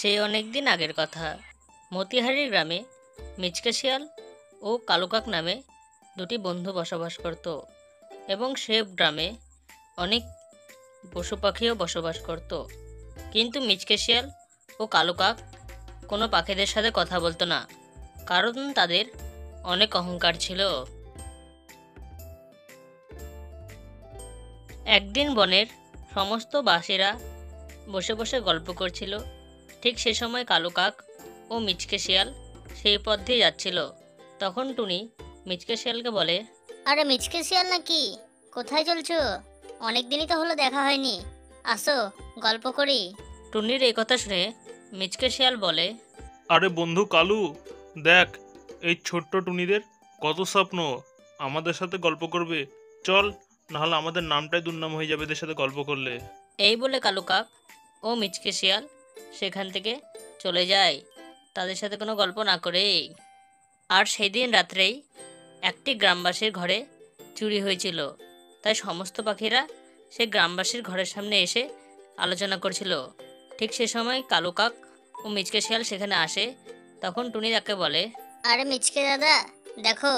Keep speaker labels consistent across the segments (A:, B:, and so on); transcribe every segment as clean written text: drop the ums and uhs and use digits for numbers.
A: সে অনেক দিন আগের কথা। মতিহারির গ্রামে মিচকে শিয়াল ও কালুকাক নামে দুটি বন্ধু বসবাস করত এবং সে গ্রামে অনেক পশু পাখিও বসবাস করত। কিন্তু মিচকে শিয়াল ও কালুকাক কোনো পাখিদের সাথে কথা বলতো না, কারণ তাদের অনেক অহংকার ছিল। একদিন বনের সমস্ত বাসীরা বসে বসে গল্প করছিল। ঠিক সে সময় কালুকাক ও মিচকে শিয়াল সেই পথ দিয়ে যাচ্ছিল। তখন টুনি মিচকে শিয়ালকে বলে,
B: আরে মিচকে শিয়াল নাকি? কোথায় চলছো? অনেক দিনই তো হলো দেখা হয়নি। আসো, গল্প করি।
A: টুনির এই কথা শুনে মিচকে শিয়াল বলে,
C: আরে বন্ধু কালু, দেখ এই ছোট্ট টুনিদের কত স্বপ্ন আমাদের সাথে গল্প করবে। চল, নাহলে আমাদের নামটাই দুর্নাম হয়ে যাবে এদের সাথে গল্প করলে।
A: এই বলে কালুকাক ও মিচকে শিয়াল সেখান থেকে চলে যায়, তাদের সাথে কোনো গল্প না করেই। আর সেই দিন রাত্রেই একটি গ্রামবাসীর ঘরে চুরি হয়েছিল। তাই সমস্ত পাখিরা সেই গ্রামবাসীর ঘরের সামনে এসে আলোচনা করছিল। ঠিক সে সময় কালুকাক ও মিচকে শিয়াল সেখানে আসে। তখন টুনি তাকে বলে,
B: আরে মিচকে দাদা, দেখো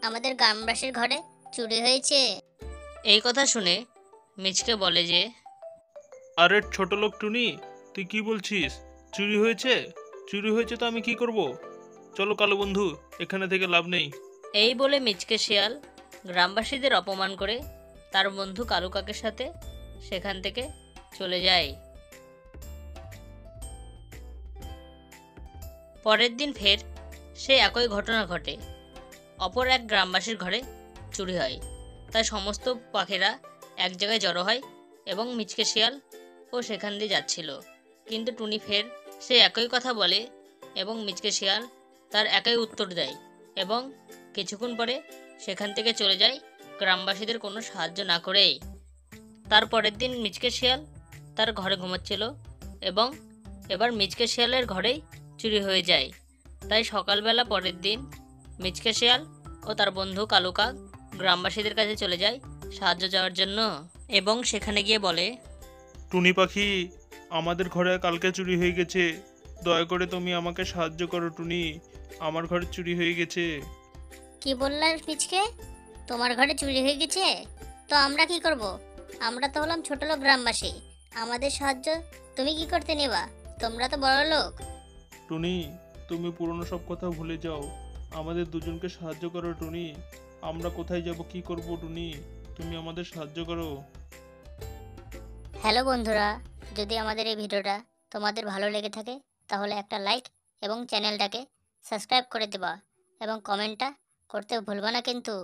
B: আমাদের গ্রামবাসীর ঘরে চুরি হয়েছে।
A: এই কথা শুনে মিচকে বলে যে,
C: আরে ছোট লোক টুনি, তুই কি বলছিস? চুরি হয়েছে? চুরি হয়েছে তো আমি কি করব? চলো কালু বন্ধু, এখানে থেকে লাভ নেই।
A: এই বলে মিচকে শিয়াল গ্রামবাসীদের অপমান করে তার বন্ধু কালুকাকের সাথে সেখান থেকে চলে যায়। পরের দিন ফের সে একই ঘটনা ঘটে। অপর এক গ্রামবাসীর ঘরে চুরি হয়। তাই সমস্ত পাখিরা এক জায়গায় জড়ো হয় এবং মিচকে শিয়াল ও সেখান দিয়ে যাচ্ছিল। কিন্তু টুনি ফের সে একই কথা বলে এবং মিচকে শিয়াল তার একই উত্তর দেয় এবং কিছুক্ষণ পরে সেখান থেকে চলে যায় গ্রামবাসীদের কোনো সাহায্য না করেই। তার পরের দিন মিচকে শিয়াল তার ঘরে ঘুমাচ্ছিল এবং এবার মিচকে শিয়ালের ঘরেই চুরি হয়ে যায়। তাই সকালবেলা পরের দিন মিচকে শিয়াল ও তার বন্ধু কালুকাক গ্রামবাসীদের কাছে চলে যায় সাহায্য চাওয়ার জন্য এবং সেখানে গিয়ে বলে,
C: টুনি পাখি, আমাদের ঘরে কালকে চুরি হয়ে গেছে। দয়া করে তুমি আমাকে সাহায্য করো টুনি, আমার ঘরে চুরি হয়ে গেছে।
B: কি বললে মিচকে? তোমার ঘরে চুরি হয়ে গেছে? তো আমরা কি করব? আমরা তো হলাম ছোট লোক গ্রামবাসী। আমাদের সাহায্য তুমি কি করতে নেবা? তোমরা তো বড় লোক।
C: টুনি, তুমি পুরনো সব কথা ভুলে যাও, আমাদের দুজনকে সাহায্য করো টুনি। আমরা কোথায় যাব, কি করব টুনি, তুমি আমাদের সাহায্য করো।
B: হ্যালো বন্ধুরা, যদি আমাদের এই ভিডিওটা তোমাদের ভালো লেগে থাকে তাহলে একটা লাইক এবং চ্যানেলটাকে সাবস্ক্রাইব করে দেবা এবং কমেন্টটা করতে ভুলবা না কিন্তু।